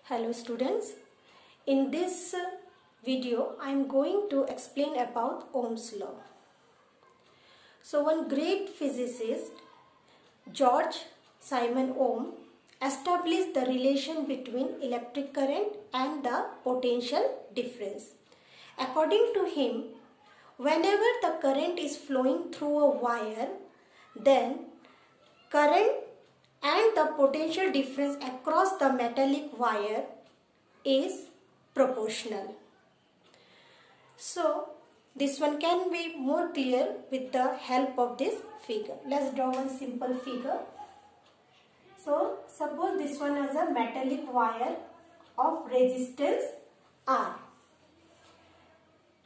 Hello students, in this video I am going to explain about Ohm's law. So one great physicist, George Simon Ohm, established the relation between electric current and the potential difference. According to him, whenever the current is flowing through a wire, then current and the potential difference across the metallic wire is proportional. So this one can be more clear with the help of this figure. Let's draw one simple figure. So suppose this one is a metallic wire of resistance R,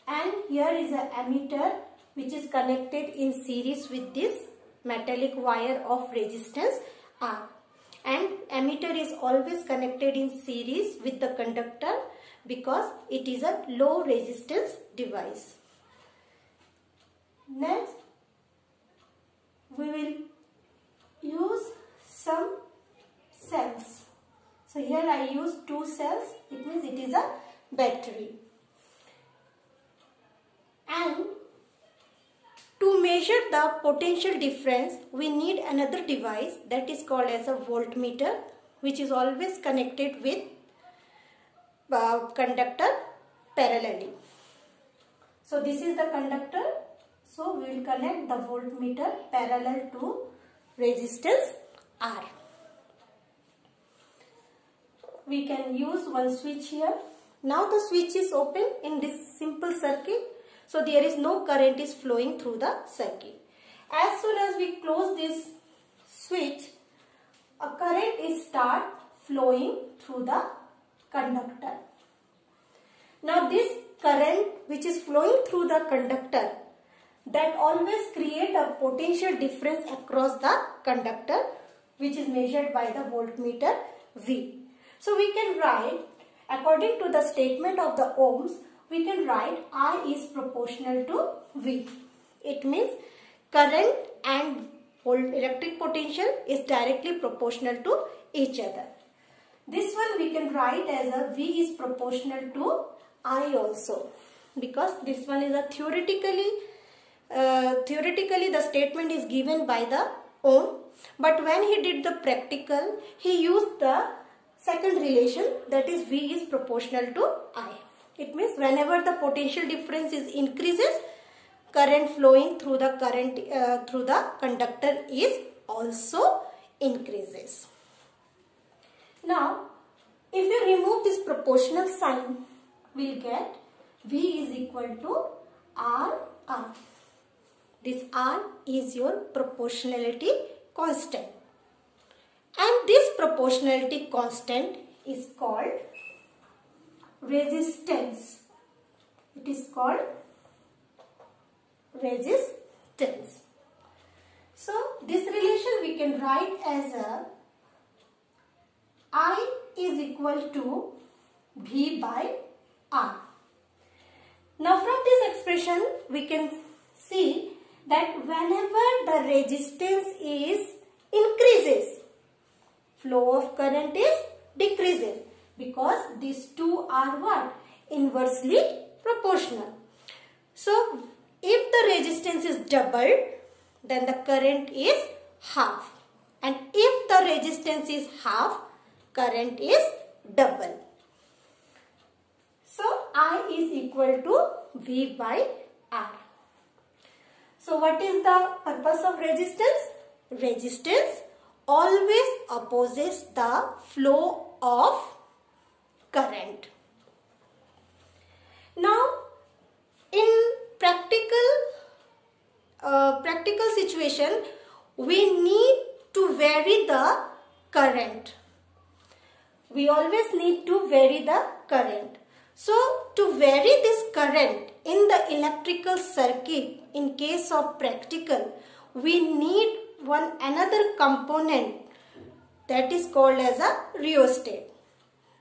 and here is an ammeter which is connected in series with this metallic wire of resistance R, and ammeter is always connected in series with the conductor because it is a low resistance device. Next, we will use some cells. So here I use two cells, it means it is a battery. And to measure the potential difference, we need another device that is called as a voltmeter, which is always connected with conductor parallelly. So this is the conductor. So we will connect the voltmeter parallel to resistance R. We can use one switch here. Now the switch is open in this simple circuit. So there is no current is flowing through the circuit. As soon as we close this switch, a current is start flowing through the conductor. Now this current which is flowing through the conductor, that always create a potential difference across the conductor, which is measured by the voltmeter V. So we can write, according to the statement of the Ohms, we can write I is proportional to V. It means current and electric potential is directly proportional to each other. This one we can write as a V is proportional to I also, because this one is a theoretically the statement is given by the Ohm, but when he did the practical, he used the second relation, that is V is proportional to I. It means whenever the potential difference is increases, current flowing through the conductor is also increases. Now, if you remove this proportional sign, we will get V is equal to R. This R is your proportionality constant, and this proportionality constant is called resistance. It is called resistance. So this relation we can write as a I is equal to V by R. Now from this expression we can see that whenever the resistance is increases, flow of current is decreases, because these two are what? Inversely proportional. So if the resistance is doubled, then the current is half, and if the resistance is half, current is double. So I is equal to V by R. So what is the purpose of resistance? Resistance always opposes the flow of current. Now in practical situation, we need to vary the current. We always need to vary the current. So to vary this current in the electrical circuit, in case of practical, we need another component that is called as a rheostat.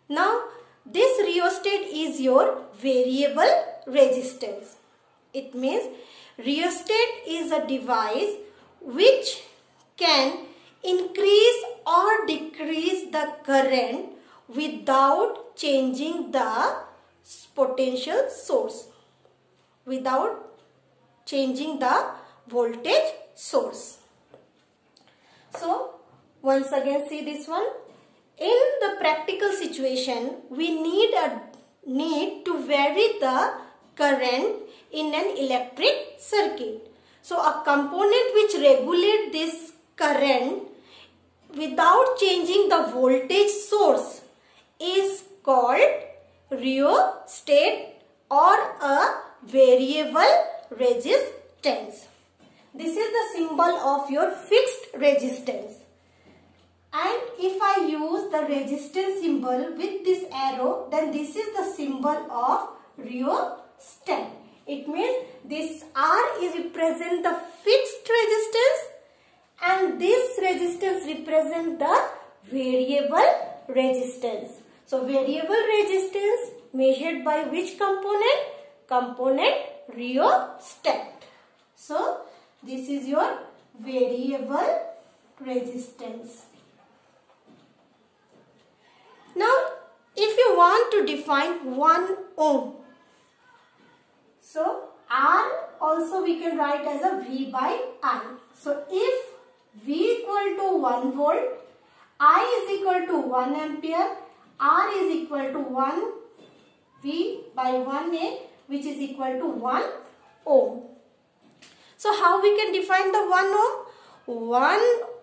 Now this rheostat is your variable resistance. It means rheostat is a device which can increase or decrease the current without changing the potential source, without changing the voltage source. So once again see this one. In the practical situation, we need to vary the current in an electric circuit. So a component which regulates this current without changing the voltage source is called rheostat or a variable resistance. This is the symbol of your fixed resistance. And if I use the resistance symbol with this arrow, then this is the symbol of rheostat. It means this R is represent the fixed resistance and this resistance represent the variable resistance. So variable resistance measured by which component? Component rheostat. So this is your variable resistance. Now if you want to define 1 ohm, so R also we can write as a V by I. So if V equal to 1 volt, I is equal to 1 ampere, R is equal to 1 V by 1A, which is equal to 1 ohm. So how we can define the 1 ohm? 1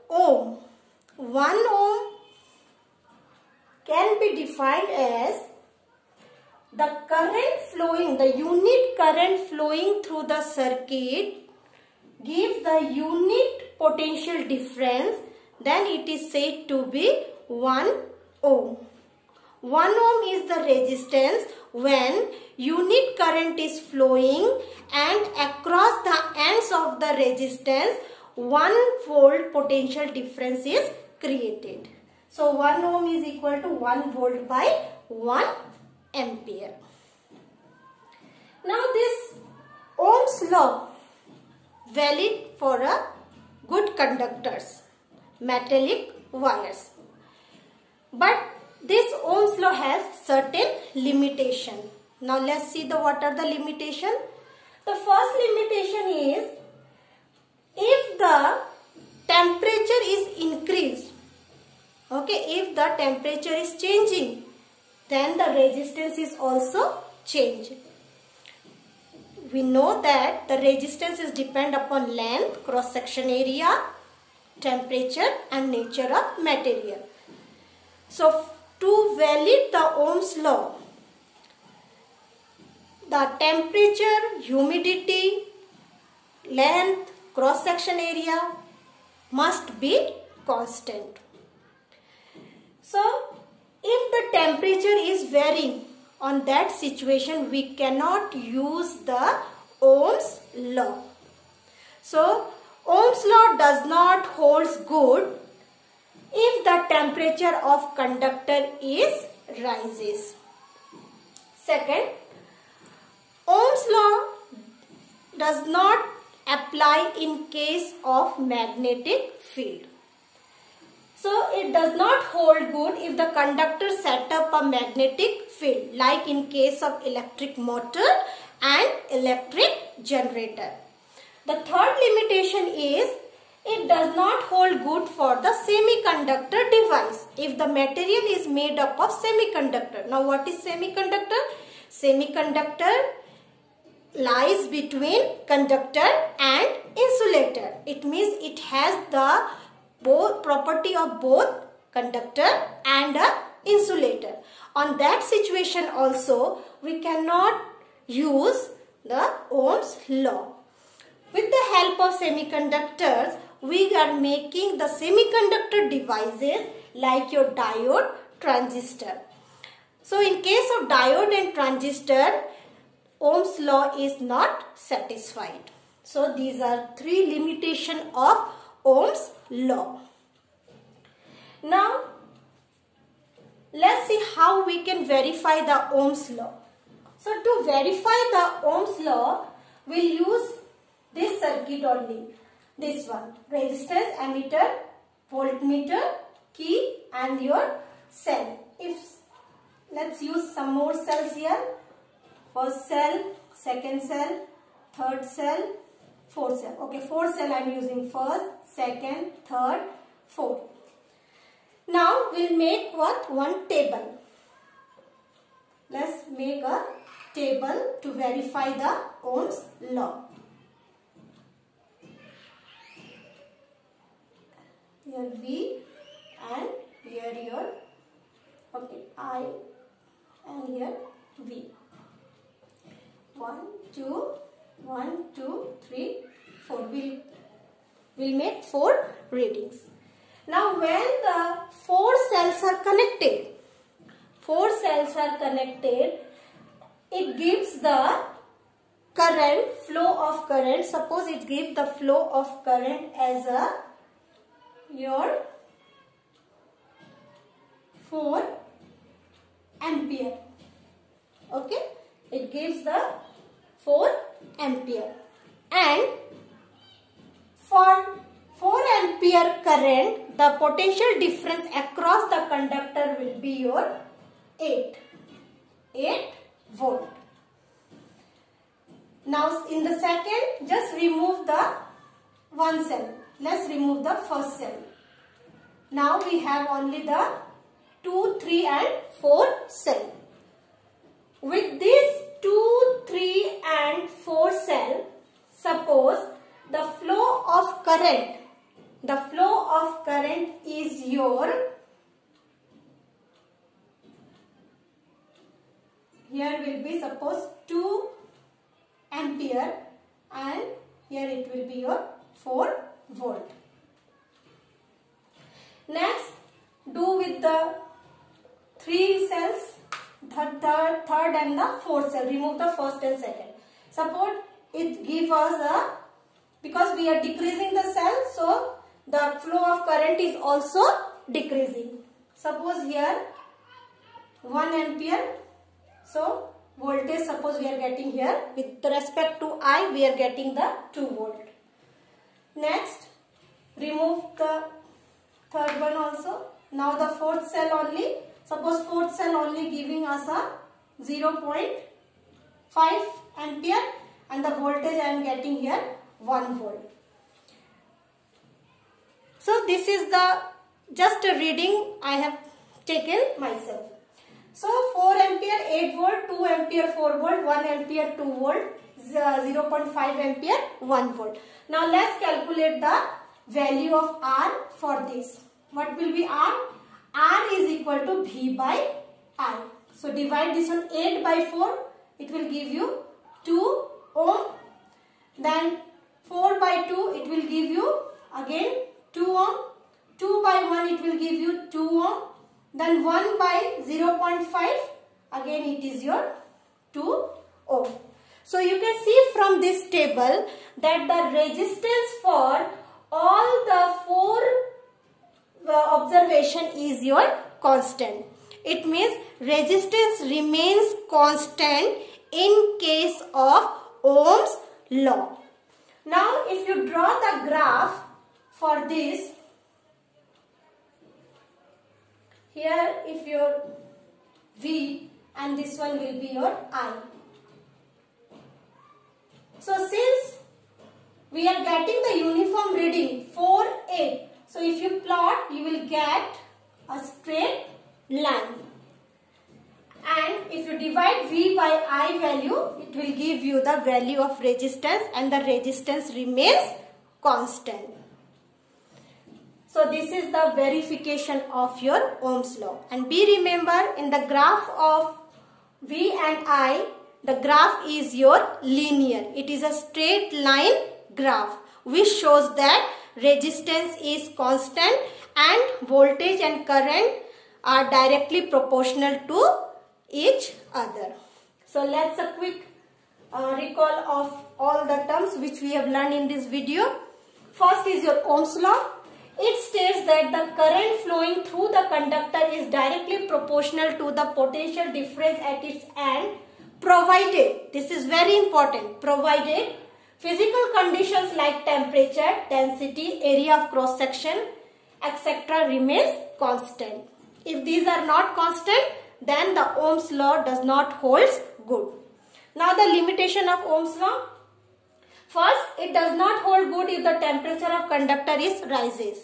ohm. 1 ohm can be defined as the current flowing, the unit current flowing through the circuit gives the unit potential difference, then it is said to be 1 ohm. 1 ohm is the resistance when unit current is flowing and across the ends of the resistance 1 volt potential difference is created. So 1 ohm is equal to 1 volt by 1 ampere. Now this Ohm's law valid for a good conductors, metallic wires. But this Ohm's law has certain limitation. Now let's see what are the limitation. The first limitation is if the temperature is increased, okay, if the temperature is changing, then the resistance is also changed. We know that the resistance is depend upon length, cross section area, temperature and nature of material. So to valid the Ohm's law, the temperature, humidity, length, cross section area must be constant. So if the temperature is varying, on that situation we cannot use the Ohm's law. So Ohm's law does not hold good if the temperature of conductor is rises. Second, Ohm's law does not apply in case of magnetic field. So it does not hold good if the conductor set up a magnetic field, like in case of electric motor and electric generator. The third limitation is it does not hold good for the semiconductor device if the material is made up of semiconductor. Now what is semiconductor? Semiconductor lies between conductor and insulator. It means it has the both property of both conductor and insulator. On that situation also we cannot use the Ohm's law. With the help of semiconductors, we are making the semiconductor devices like your diode, transistor. So in case of diode and transistor, Ohm's law is not satisfied. So these are three limitations of Ohm's law. Now let's see how we can verify the Ohm's law. So to verify the Ohm's law, we'll use this circuit only. This one, resistance, ammeter, voltmeter, key and your cell. If let's use some more cells here. First cell, second cell, third cell, fourth cell. Okay, 4 cell I am using. First, second, third, fourth. Now we'll make what? One table. Let's make a table to verify the Ohm's law. Here V and here your, okay, I and here V. 1, 2, 1, 2, 3, 4. We'll make 4 readings. Now when the 4 cells are connected, it gives the current, flow of current. Suppose it gives the flow of current as your 4 ampere. Okay, it gives the 4 ampere, and for 4 ampere current, the potential difference across the conductor will be your 8 volt. Now in the second, just remove the one cell. Let's remove the first cell. Now we have only the 2, 3 and 4 cell. With this 2, 3 and 4 cell, suppose the flow of current is your, here will be suppose 2 ampere and here it will be your 4 volt. Next, do with the 3 cells, third and the fourth cell. Remove the first and second. Suppose it gives us because we are decreasing the cell, so the flow of current is also decreasing. Suppose here 1 ampere, so voltage suppose we are getting here, with respect to I we are getting the 2 volt. Next, remove the third one also. Now the fourth cell only, suppose fourth cell only giving us a 0.5 ampere and the voltage I am getting here 1 volt. So this is the just a reading I have taken myself. So 4 ampere 8 volt, 2 ampere 4 volt, 1 ampere 2 volt, 0.5 ampere 1 volt. Now let's calculate the value of R for this. What will be R? R is equal to V by I. So divide this on 8 by 4. It will give you 2 ohm. Then 4 by 2 it will give you again 2 ohm. 2 by 1 it will give you 2 ohm. Then 1 by 0.5 again it is your 2 ohm. So you can see from this table that the resistance for all the 4 observation is your constant. It means resistance remains constant in case of Ohm's law. Now if you draw the graph for this, here if your V and this one will be your I. So since we are getting the uniform reading 4, 8. So if you plot, you will get a straight line. And if you divide V by I value, it will give you the value of resistance and the resistance remains constant. So this is the verification of your Ohm's law. And be remember, in the graph of V and I, the graph is your linear. It is a straight line graph which shows that resistance is constant and voltage and current are directly proportional to each other. So let's a quick recall of all the terms which we have learned in this video. First is your Ohm's law. It states that the current flowing through the conductor is directly proportional to the potential difference at its end, provided, this is very important, provided physical conditions like temperature, density, area of cross section, etc. remains constant. If these are not constant, then the Ohm's law does not hold good. Now the limitation of Ohm's law. First, it does not hold good if the temperature of conductor is rises.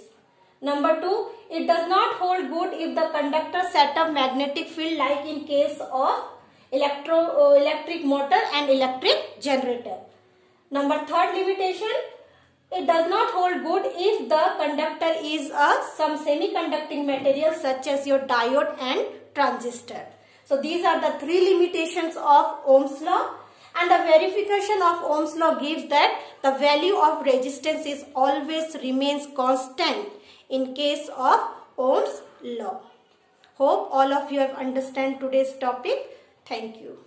Number 2, it does not hold good if the conductor set up magnetic field like in case of electric motor and electric generator. Number 3rd limitation, it does not hold good if the conductor is some semiconducting material such as your diode and transistor. So these are the 3 limitations of Ohm's law, and the verification of Ohm's law gives that the value of resistance is always remains constant in case of Ohm's law. Hope all of you have understand today's topic. Thank you.